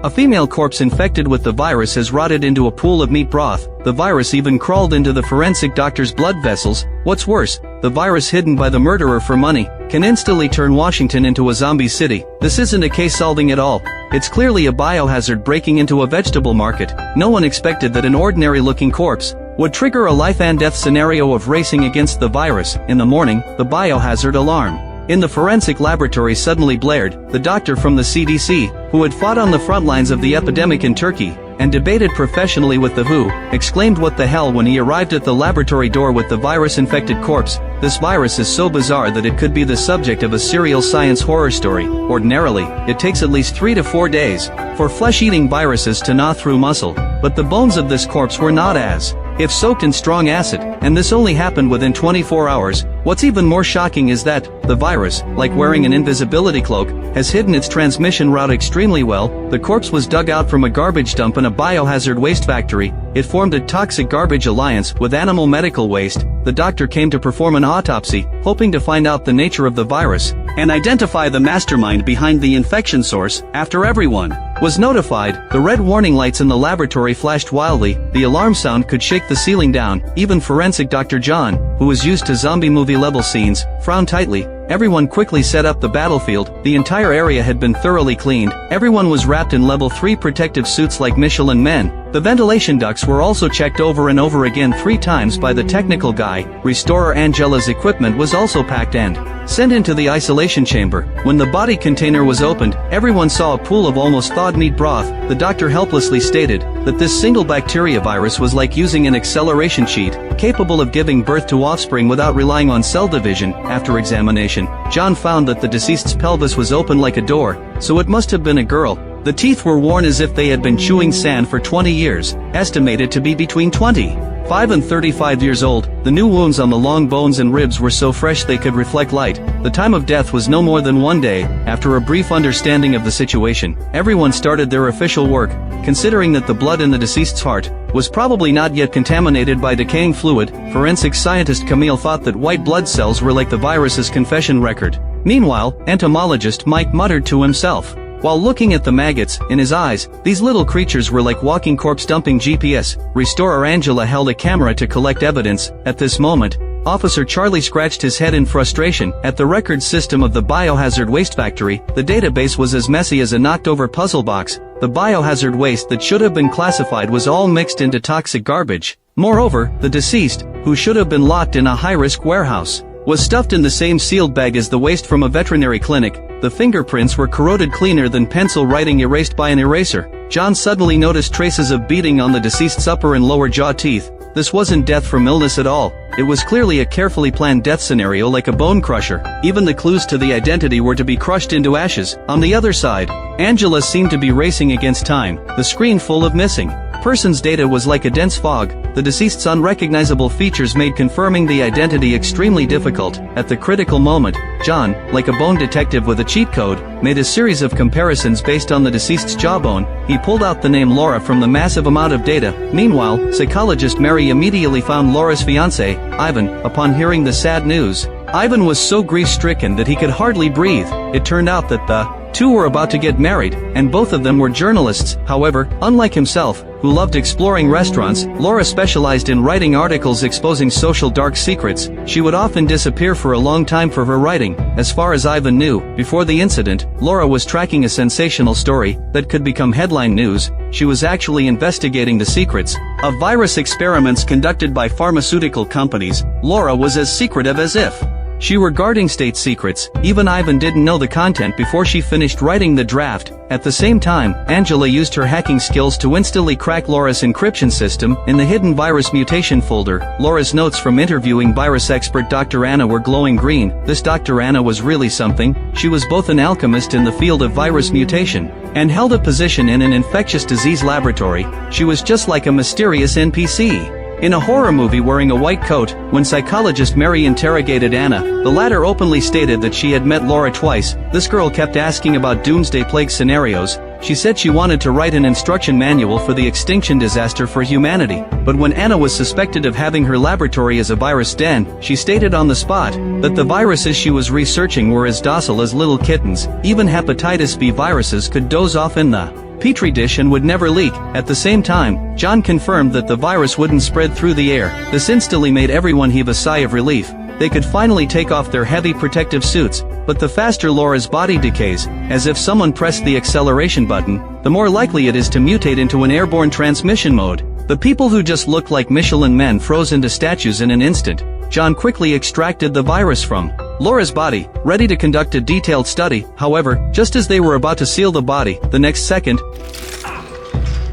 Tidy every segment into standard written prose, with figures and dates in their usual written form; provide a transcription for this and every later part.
A female corpse infected with the virus has rotted into a pool of meat broth. The virus even crawled into the forensic doctor's blood vessels. What's worse, the virus hidden by the murderer for money can instantly turn Washington into a zombie city. This isn't a case solving at all. It's clearly a biohazard breaking into a vegetable market. No one expected that an ordinary looking corpse would trigger a life and death scenario of racing against the virus. In the morning, the biohazard alarm in the forensic laboratory suddenly blared. The doctor from the CDC, who had fought on the front lines of the epidemic in Turkey and debated professionally with the WHO, exclaimed what the hell when he arrived at the laboratory door with the virus-infected corpse. This virus is so bizarre that it could be the subject of a serial science horror story. Ordinarily, it takes at least 3 to 4 days for flesh-eating viruses to gnaw through muscle, but the bones of this corpse were not as if soaked in strong acid, and this only happened within 24 hours. What's even more shocking is that the virus, like wearing an invisibility cloak, has hidden its transmission route extremely well. The corpse was dug out from a garbage dump in a biohazard waste factory. It formed a toxic garbage alliance with animal medical waste. The doctor came to perform an autopsy, hoping to find out the nature of the virus and identify the mastermind behind the infection source. After everyone was notified, the red warning lights in the laboratory flashed wildly. The alarm sound could shake the ceiling down. Even forensic Dr. John, who was used to zombie movie level scenes, frowned tightly. Everyone quickly set up the battlefield. The entire area had been thoroughly cleaned. Everyone was wrapped in level 3 protective suits like Michelin men. The ventilation ducts were also checked over and over again 3 times by the technical guy. Restorer Angela's equipment was also packed and sent into the isolation chamber. When the body container was opened, everyone saw a pool of almost thawed meat broth. The doctor helplessly stated that this single bacteria virus was like using an acceleration sheet, capable of giving birth to offspring without relying on cell division. After examination, John found that the deceased's pelvis was open like a door, so it must have been a girl. The teeth were worn as if they had been chewing sand for 20 years, estimated to be between 25 and 35 years old. The new wounds on the long bones and ribs were so fresh they could reflect light. The time of death was no more than 1 day. After a brief understanding of the situation, everyone started their official work. Considering that the blood in the deceased's heart was probably not yet contaminated by decaying fluid, forensic scientist Camille thought that white blood cells were like the virus's confession record. Meanwhile, entomologist Mike muttered to himself while looking at the maggots in his eyes. These little creatures were like walking corpse dumping GPS. Restorer Angela held a camera to collect evidence. At this moment, Officer Charlie scratched his head in frustration. At the record system of the biohazard waste factory, the database was as messy as a knocked-over puzzle box. The biohazard waste that should have been classified was all mixed into toxic garbage. Moreover, the deceased, who should have been locked in a high-risk warehouse, was stuffed in the same sealed bag as the waste from a veterinary clinic. The fingerprints were corroded cleaner than pencil writing erased by an eraser. John suddenly noticed traces of beating on the deceased's upper and lower jaw teeth. This wasn't death from illness at all. It was clearly a carefully planned death scenario like a bone crusher. Even the clues to the identity were to be crushed into ashes. On the other side, Angela seemed to be racing against time, the screen full of missing person's data was like a dense fog. The deceased's unrecognizable features made confirming the identity extremely difficult. At the critical moment, John, like a bone detective with a cheat code, made a series of comparisons based on the deceased's jawbone. He pulled out the name Laura from the massive amount of data. Meanwhile, psychologist Mary immediately found Laura's fiancé, Ivan. Upon hearing the sad news, Ivan was so grief-stricken that he could hardly breathe. It turned out that the two were about to get married, and both of them were journalists. However, unlike himself, who loved exploring restaurants, Laura specialized in writing articles exposing social dark secrets. She would often disappear for a long time for her writing. As far as Ivan knew, before the incident, Laura was tracking a sensational story that could become headline news. She was actually investigating the secrets of virus experiments conducted by pharmaceutical companies. Laura was as secretive as if she were guarding state secrets. Even Ivan didn't know the content before she finished writing the draft. At the same time, Angela used her hacking skills to instantly crack Laura's encryption system. In the hidden virus mutation folder, Laura's notes from interviewing virus expert Dr. Anna were glowing green. This Dr. Anna was really something. She was both an alchemist in the field of virus mutation and held a position in an infectious disease laboratory. She was just like a mysterious NPC in a horror movie wearing a white coat. When psychologist Mary interrogated Anna, the latter openly stated that she had met Laura twice. This girl kept asking about doomsday plague scenarios. She said she wanted to write an instruction manual for the extinction disaster for humanity. But when Anna was suspected of having her laboratory as a virus den, she stated on the spot that the viruses she was researching were as docile as little kittens. Even hepatitis B viruses could doze off in the petri dish and would never leak. At the same time, John confirmed that the virus wouldn't spread through the air. This instantly made everyone heave a sigh of relief. They could finally take off their heavy protective suits, but the faster Laura's body decays, as if someone pressed the acceleration button, the more likely it is to mutate into an airborne transmission mode. The people who just looked like Michelin men froze into statues in an instant. John quickly extracted the virus from Laura's body, ready to conduct a detailed study. However, just as they were about to seal the body, the next second,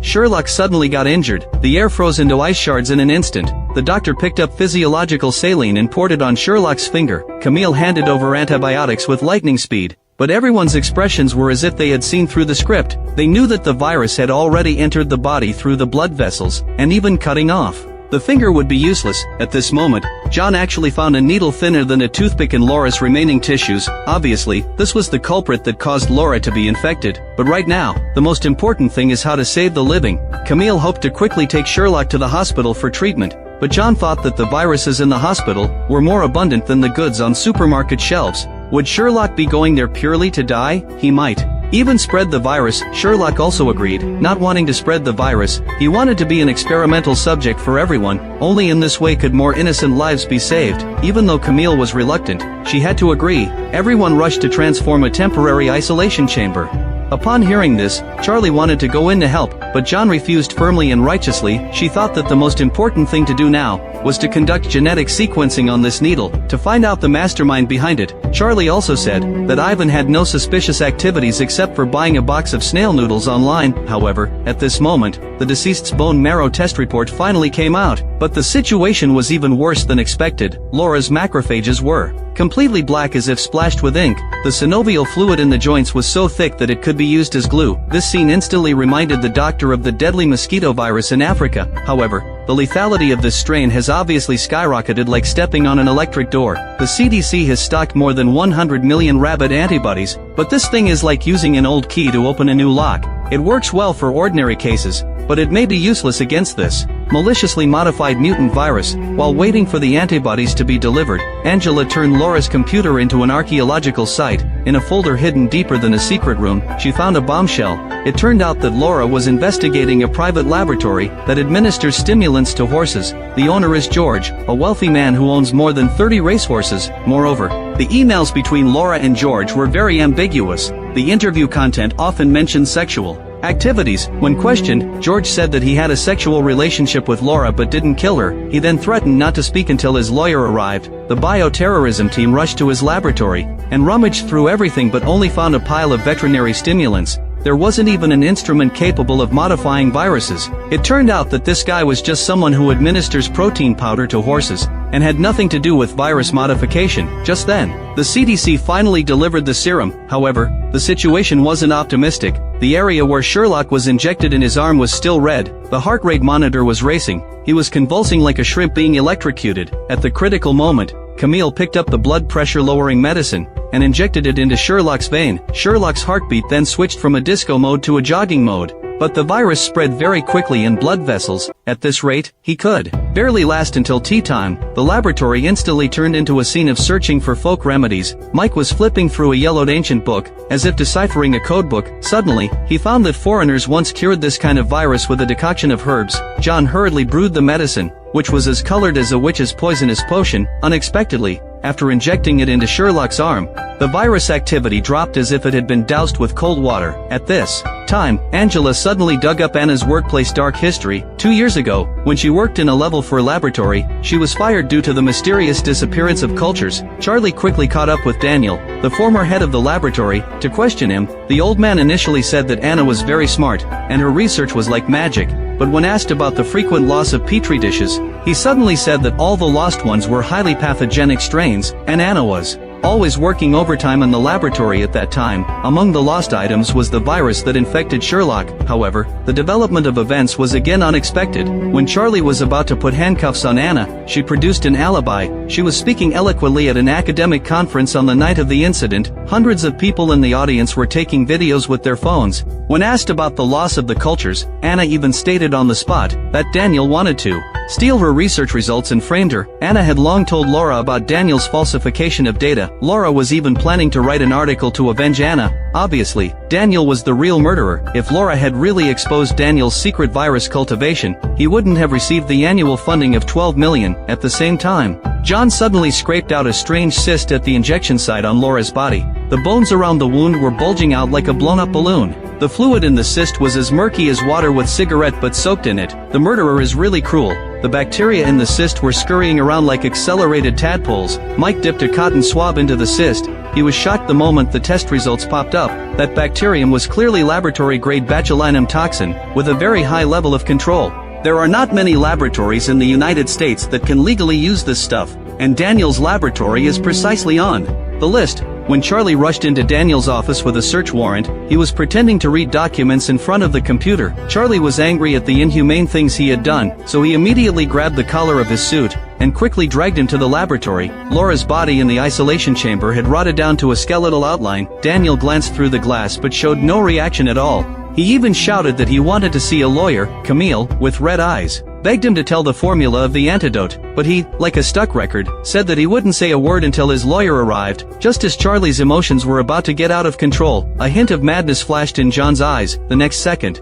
Sherlock suddenly got injured. The air froze into ice shards in an instant. The doctor picked up physiological saline and poured it on Sherlock's finger. Camille handed over antibiotics with lightning speed. But everyone's expressions were as if they had seen through the script. They knew that the virus had already entered the body through the blood vessels, and even cutting off the finger would be useless. At this moment, John actually found a needle thinner than a toothpick in Laura's remaining tissues. Obviously, this was the culprit that caused Laura to be infected. But right now, the most important thing is how to save the living. Camille hoped to quickly take Sherlock to the hospital for treatment, but John thought that the viruses in the hospital were more abundant than the goods on supermarket shelves. Would Sherlock be going there purely to die? He might even spread the virus. Sherlock also agreed, not wanting to spread the virus. He wanted to be an experimental subject for everyone. Only in this way could more innocent lives be saved. Even though Camille was reluctant, she had to agree. Everyone rushed to transform a temporary isolation chamber. Upon hearing this, Charlie wanted to go in to help, but John refused firmly and righteously. She thought that the most important thing to do now was to conduct genetic sequencing on this needle, to find out the mastermind behind it. Charlie also said that Ivan had no suspicious activities except for buying a box of snail noodles online. However, at this moment, the deceased's bone marrow test report finally came out, but the situation was even worse than expected. Laura's macrophages were completely black as if splashed with ink. The synovial fluid in the joints was so thick that it could be used as glue. This scene instantly reminded the doctor of the deadly mosquito virus in Africa. However, the lethality of this strain has obviously skyrocketed like stepping on an electric door. The CDC has stocked more than 100 million rabbit antibodies, but this thing is like using an old key to open a new lock. It works well for ordinary cases, but it may be useless against this maliciously modified mutant virus. While waiting for the antibodies to be delivered, Angela turned Laura's computer into an archaeological site. In a folder hidden deeper than a secret room, she found a bombshell. It turned out that Laura was investigating a private laboratory that administers stimulants to horses. The owner is George, a wealthy man who owns more than 30 racehorses. Moreover, the emails between Laura and George were very ambiguous. The interview content often mentioned sexual activities. When questioned, George said that he had a sexual relationship with Laura but didn't kill her. He then threatened not to speak until his lawyer arrived. The bioterrorism team rushed to his laboratory and rummaged through everything but only found a pile of veterinary stimulants. There wasn't even an instrument capable of modifying viruses. It turned out that this guy was just someone who administers protein powder to horses and had nothing to do with virus modification. Just then, the CDC finally delivered the serum. However, the situation wasn't optimistic. The area where Sherlock was injected in his arm was still red. The heart rate monitor was racing. He was convulsing like a shrimp being electrocuted. At the critical moment, Camille picked up the blood pressure lowering medicine and injected it into Sherlock's vein. Sherlock's heartbeat then switched from a disco mode to a jogging mode. But the virus spread very quickly in blood vessels. At this rate, he could barely last until tea time. The laboratory instantly turned into a scene of searching for folk remedies. Mike was flipping through a yellowed ancient book, as if deciphering a codebook. Suddenly, he found that foreigners once cured this kind of virus with a decoction of herbs. John hurriedly brewed the medicine, which was as colored as a witch's poisonous potion. Unexpectedly, after injecting it into Sherlock's arm, the virus activity dropped as if it had been doused with cold water. At this time, Angela suddenly dug up Anna's workplace dark history. 2 years ago, when she worked in a level 4 laboratory, she was fired due to the mysterious disappearance of cultures. Charlie quickly caught up with Daniel, the former head of the laboratory, to question him. The old man initially said that Anna was very smart, and her research was like magic. But when asked about the frequent loss of petri dishes, he suddenly said that all the lost ones were highly pathogenic strains, and Anna was always working overtime in the laboratory at that time. Among the lost items was the virus that infected Sherlock. However, the development of events was again unexpected. When Charlie was about to put handcuffs on Anna, she produced an alibi. She was speaking eloquently at an academic conference on the night of the incident. Hundreds of people in the audience were taking videos with their phones. When asked about the loss of the cultures, Anna even stated on the spot that Daniel wanted to steal her research results and framed her. Anna had long told Laura about Daniel's falsification of data. Laura was even planning to write an article to avenge Anna. Obviously, Daniel was the real murderer. If Laura had really exposed Daniel's secret virus cultivation, he wouldn't have received the annual funding of $12 million. At the same time, John suddenly scraped out a strange cyst at the injection site on Laura's body. The bones around the wound were bulging out like a blown-up balloon. The fluid in the cyst was as murky as water with cigarette butt soaked in it. The murderer is really cruel. The bacteria in the cyst were scurrying around like accelerated tadpoles. Mike dipped a cotton swab into the cyst. He was shocked the moment the test results popped up. That bacterium was clearly laboratory-grade botulinum toxin, with a very high level of control. There are not many laboratories in the United States that can legally use this stuff, and Daniel's laboratory is precisely on the list. When Charlie rushed into Daniel's office with a search warrant, he was pretending to read documents in front of the computer. Charlie was angry at the inhumane things he had done, so he immediately grabbed the collar of his suit and quickly dragged him to the laboratory. Laura's body in the isolation chamber had rotted down to a skeletal outline. Daniel glanced through the glass but showed no reaction at all. He even shouted that he wanted to see a lawyer, Camille, with red eyes. Begged him to tell the formula of the antidote, but he, like a stuck record, said that he wouldn't say a word until his lawyer arrived. Just as Charlie's emotions were about to get out of control, a hint of madness flashed in John's eyes. The next second,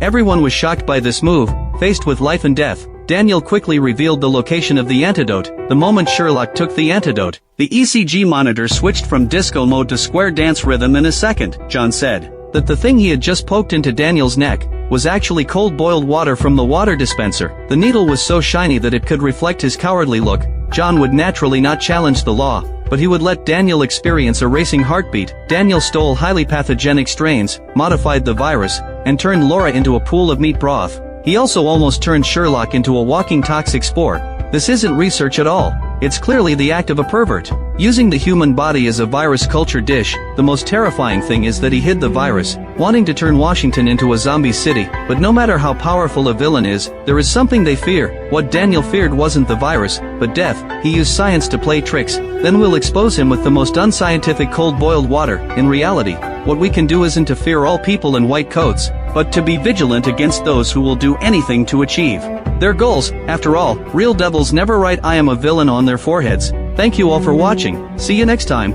everyone was shocked by this move. Faced with life and death, Daniel quickly revealed the location of the antidote. The moment Sherlock took the antidote, the ECG monitor switched from disco mode to square dance rhythm in a second. John said that the thing he had just poked into Daniel's neck was actually cold boiled water from the water dispenser. The needle was so shiny that it could reflect his cowardly look. John would naturally not challenge the law, but he would let Daniel experience a racing heartbeat. Daniel stole highly pathogenic strains, modified the virus, and turned Laura into a pool of meat broth. He also almost turned Sherlock into a walking toxic spore. This isn't research at all. It's clearly the act of a pervert. Using the human body as a virus culture dish, the most terrifying thing is that he hid the virus, wanting to turn Washington into a zombie city. But no matter how powerful a villain is, there is something they fear. What Daniel feared wasn't the virus, but death. He used science to play tricks. Then we'll expose him with the most unscientific cold-boiled water. In reality, what we can do isn't to fear all people in white coats, but to be vigilant against those who will do anything to achieve their goals. After all, real devils never write "I am a villain" on their foreheads. Thank you all for watching. See you next time.